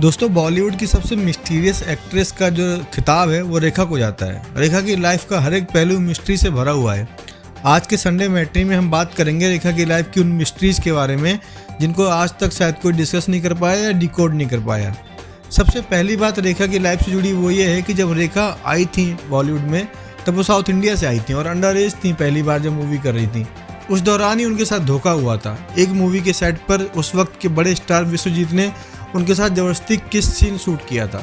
दोस्तों बॉलीवुड की सबसे मिस्टीरियस एक्ट्रेस का जो खिताब है वो रेखा को जाता है। रेखा की लाइफ का हर एक पहलू मिस्ट्री से भरा हुआ है। आज के संडे मैट्री में हम बात करेंगे रेखा की लाइफ की उन मिस्ट्रीज के बारे में जिनको आज तक शायद कोई डिस्कस नहीं कर पाया या डिकोड नहीं कर पाया। सबसे पहली बात रेखा की लाइफ से जुड़ी वो ये है कि जब रेखा आई थी बॉलीवुड में तब वो साउथ इंडिया से आई थी और अंडर एज थी पहली बार जब मूवी कर रही थी। उस दौरान ही उनके साथ धोखा हुआ था। एक मूवी के सेट पर उस वक्त के बड़े स्टार विश्वजीत ने उनके साथ जबरदस्ती किस सीन शूट किया था।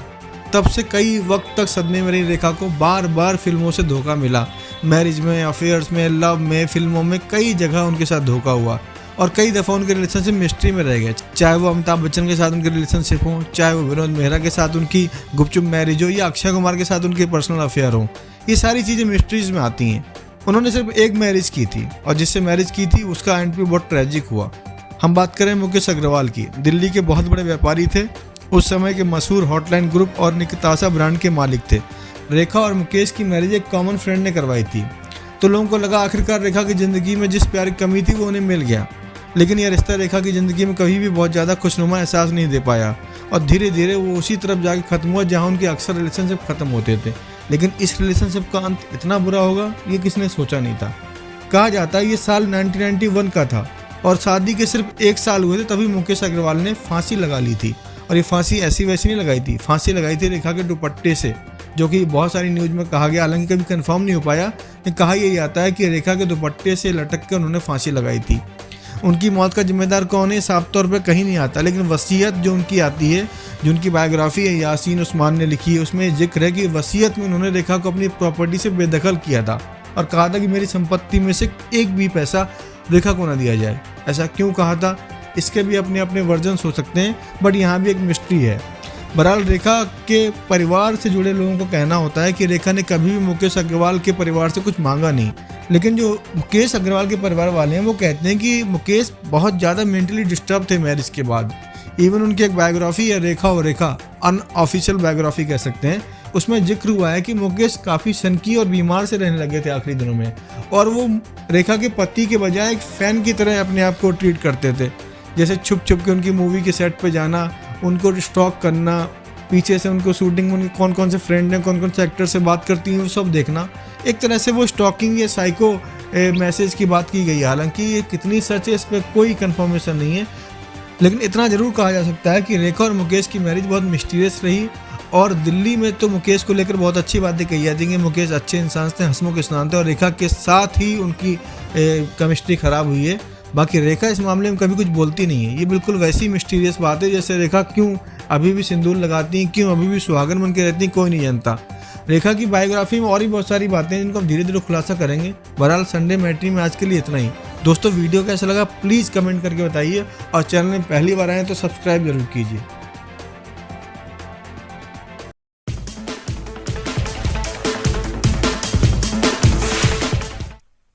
तब से कई वक्त तक सदमे में रही रेखा को बार बार फिल्मों से धोखा मिला। मैरिज में, अफेयर्स में, लव में, फिल्मों में कई जगह उनके साथ धोखा हुआ और कई दफ़ा उनके रिलेशनशिप मिस्ट्री में रह गए। चाहे वो अमिताभ बच्चन के साथ उनके रिलेशनशिप हो, चाहे वो विनोद मेहरा के साथ उनकी गुपचुप मैरिज हो या अक्षय कुमार के साथ उनके पर्सनल अफेयर हो, ये सारी चीज़ें मिस्ट्रीज में आती हैं। उन्होंने सिर्फ एक मैरिज की थी और जिससे मैरिज की थी उसका एंड भी बहुत ट्रेजिक हुआ। हम बात करें मुकेश अग्रवाल की। दिल्ली के बहुत बड़े व्यापारी थे, उस समय के मशहूर हॉटलाइन ग्रुप और निकितासा ब्रांड के मालिक थे। रेखा और मुकेश की मैरिज एक कॉमन फ्रेंड ने करवाई थी, तो लोगों को लगा आखिरकार रेखा की ज़िंदगी में जिस प्यार की कमी थी वो उन्हें मिल गया। लेकिन यह रिश्ता रेखा की ज़िंदगी में कभी भी बहुत ज़्यादा खुशनुमा एहसास नहीं दे पाया और धीरे धीरे वो उसी तरफ जाके ख़त्म हुआ जहाँ उनके अक्सर रिलेशनशिप ख़त्म होते थे। लेकिन इस रिलेशनशिप का अंत इतना बुरा होगा ये किसने सोचा नहीं था। कहा जाता है ये साल 1991 का था और शादी के सिर्फ 1 साल हुए थे तभी मुकेश अग्रवाल ने फांसी लगा ली थी। और ये फांसी ऐसी वैसी नहीं लगाई थी, फांसी लगाई थी रेखा के दुपट्टे से, जो कि बहुत सारी न्यूज़ में कहा गया, हालांकि कभी कंफर्म नहीं हो पाया, लेकिन कहा यही आता है कि रेखा के दुपट्टे से लटक कर उन्होंने फांसी लगाई थी। उनकी मौत का जिम्मेदार कौन है साफ तौर पर कहीं नहीं आता, लेकिन वसीयत जो उनकी आती है, जो उनकी बायोग्राफी है यासीन उस्मान ने लिखी है, उसमें जिक्र है कि वसीयत में उन्होंने रेखा को अपनी प्रॉपर्टी से बेदखल किया था और कहा था कि मेरी संपत्ति में से एक भी पैसा रेखा को ना दिया जाए। ऐसा क्यों कहा था इसके भी अपने अपने वर्जन हो सकते हैं, बट यहाँ भी एक मिस्ट्री है। बहरहाल रेखा के परिवार से जुड़े लोगों को कहना होता है कि रेखा ने कभी भी मुकेश अग्रवाल के परिवार से कुछ मांगा नहीं, लेकिन जो मुकेश अग्रवाल के परिवार वाले हैं वो कहते हैं कि मुकेश बहुत ज़्यादा मेंटली डिस्टर्ब थे मैरिज के बाद। इवन उनकी एक बायोग्राफी है रेखा और रेखा, अनऑफिशियल बायोग्राफी कह सकते हैं, उसमें जिक्र हुआ है कि मुकेश काफ़ी सनकी और बीमार से रहने लगे थे आखिरी दिनों में और वो रेखा के पति के बजाय एक फ़ैन की तरह अपने आप को ट्रीट करते थे। जैसे छुप छुप के उनकी मूवी के सेट पे जाना, उनको स्टॉक करना, पीछे से उनको शूटिंग में कौन कौन से फ्रेंड हैं, कौन कौन से एक्टर से बात करती हैं, वो सब देखना। एक तरह से वो स्टॉकिंग या साइको मैसेज की बात की गई है। हालांकि ये कितनी सच है इस पर कोई कंफर्मेशन नहीं है, लेकिन इतना ज़रूर कहा जा सकता है कि रेखा और मुकेश की मैरिज बहुत मिस्टीरियस रही और दिल्ली में तो मुकेश को लेकर बहुत अच्छी बातें कही जाती हैं कि मुकेश अच्छे इंसान थे, हंसमुख इंसान थे और रेखा के साथ ही उनकी केमिस्ट्री ख़राब हुई है। बाकी रेखा इस मामले में कभी कुछ बोलती नहीं है। ये बिल्कुल वैसी मिस्टीरियस बात है जैसे रेखा क्यों अभी भी सिंदूर लगाती हैं, क्यों अभी भी सुहागन बन के रहती हैं, कोई नहीं जानता। रेखा की बायोग्राफी में और भी बहुत सारी बातें हैं जिनको हम धीरे धीरे खुलासा करेंगे। बहरहाल संडे मैट्री में आज के लिए इतना ही। दोस्तों वीडियो कैसा लगा प्लीज़ कमेंट करके बताइए और चैनल में पहली बार आए तो सब्सक्राइब जरूर कीजिए।